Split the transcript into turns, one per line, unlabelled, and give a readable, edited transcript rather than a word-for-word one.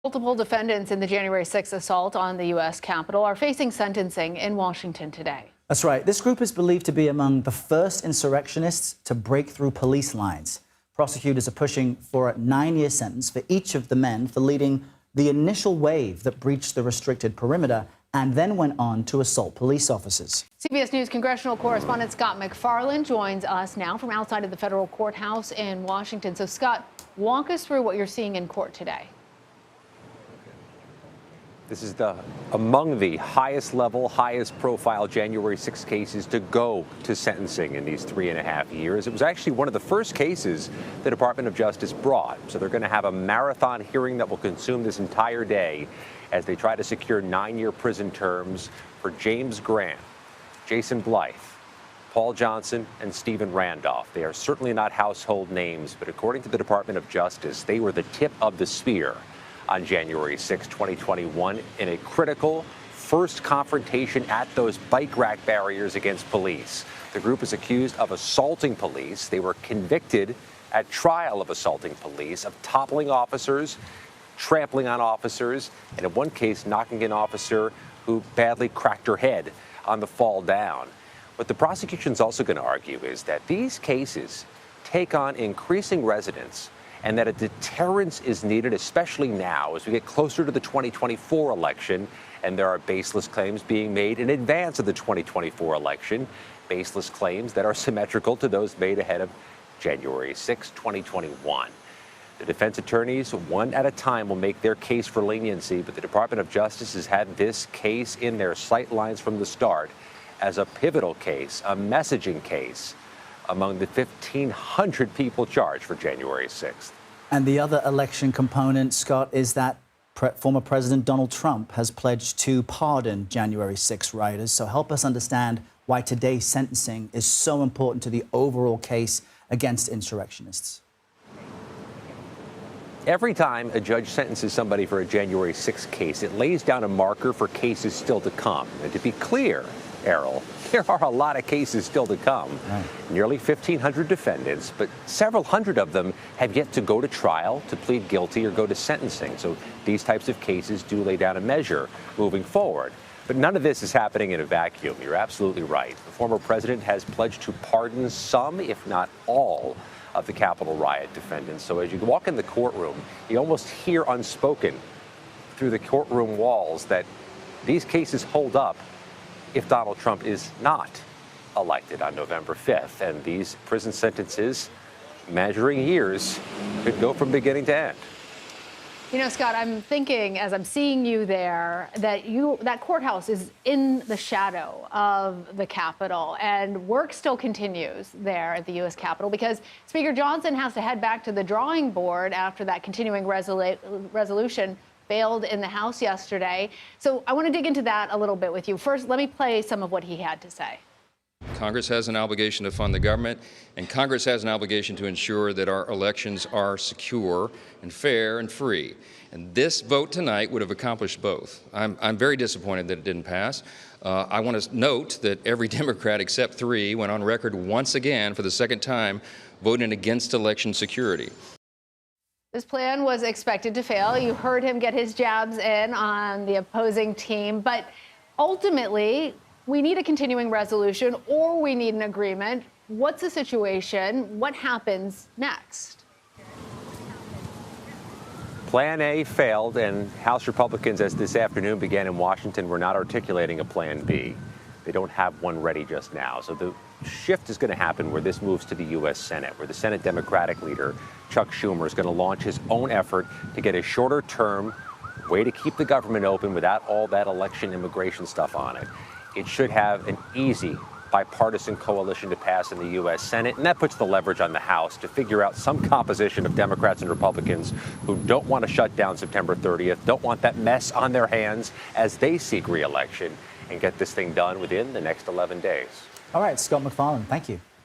Multiple defendants in the January 6th assault on the U.S. Capitol are facing sentencing in Washington today.
That's right. This group is believed to be among the first insurrectionists to break through police lines. Prosecutors are pushing for a 9-year sentence for each of the men for leading the initial wave that breached the restricted perimeter and then went on to assault police officers.
CBS News congressional correspondent Scott MacFarlane joins us now from outside of the federal courthouse in Washington. So, Scott, walk us through what you're seeing in court today.
This is among the highest level, highest profile January 6 cases to go to sentencing in these 3.5 years. It was actually one of the first cases the Department of Justice brought. So they're going to have a marathon hearing that will consume this entire day as they try to secure 9-year prison terms for James Grant, Jason Blythe, Paul Johnson, and Stephen Randolph. They are certainly not household names, but according to the Department of Justice, they were the tip of the spear on January 6, 2021, in a critical first confrontation at those bike rack barriers against police. The group is accused of assaulting police. They were convicted at trial of assaulting police, of toppling officers, trampling on officers, and in one case, knocking an officer who badly cracked her head on the fall down. What the prosecution is also going to argue is that these cases take on increasing resonance and that a deterrence is needed, especially now as we get closer to the 2024 election, and there are baseless claims being made in advance of the 2024 election, baseless claims that are symmetrical to those made ahead of January 6, 2021. The defense attorneys, one at a time, will make their case for leniency, but the Department of Justice has had this case in their sight lines from the start as a pivotal case, a messaging case, among the 1,500 people charged for January 6th.
And the other election component, Scott, is that former President Donald Trump has pledged to pardon January 6 rioters. So help us understand why today's sentencing is so important to the overall case against insurrectionists.
Every time a judge sentences somebody for a January 6 case, it lays down a marker for cases still to come. And to be clear, Errol, there are a lot of cases still to come. Right. Nearly 1,500 defendants, but several hundred of them have yet to go to trial, to plead guilty, or go to sentencing. So these types of cases do lay down a measure moving forward. But none of this is happening in a vacuum. You're absolutely right. The former president has pledged to pardon some, if not all, of the Capitol riot defendants. So as you walk in the courtroom, you almost hear unspoken through the courtroom walls that these cases hold up if Donald Trump is not elected on November 5th. And these prison sentences, measuring years, could go from beginning to end.
You know, Scott, I'm thinking, as I'm seeing you there, that courthouse is in the shadow of the Capitol, and work still continues there at the U.S. Capitol because Speaker Johnson has to head back to the drawing board after that continuing resolution failed in the House yesterday. So I want to dig into that a little bit with you. First, let me play some of what he had to say.
Congress has an obligation to fund the government, and Congress has an obligation to ensure that our elections are secure and fair and free. And this vote tonight would have accomplished both. I'm very disappointed that it didn't pass. I want to note that every Democrat except 3 went on record once again for the second time voting against election security.
This plan was expected to fail. You heard him get his jabs in on the opposing team, but ultimately, we need a continuing resolution or we need an agreement. What's the situation? What happens next?
Plan A failed, and House Republicans, as this afternoon began in Washington, were not articulating a Plan B. They don't have one ready just now. So the shift is going to happen where this moves to the U.S. Senate, where the Senate Democratic leader, Chuck Schumer, is going to launch his own effort to get a shorter-term way to keep the government open without all that election immigration stuff on it. It should have an easy bipartisan coalition to pass in the U.S. Senate, and that puts the leverage on the House to figure out some composition of Democrats and Republicans who don't want to shut down September 30th, don't want that mess on their hands as they seek re-election, and get this thing done within the next 11 days.
All right, Scott MacFarlane, thank you.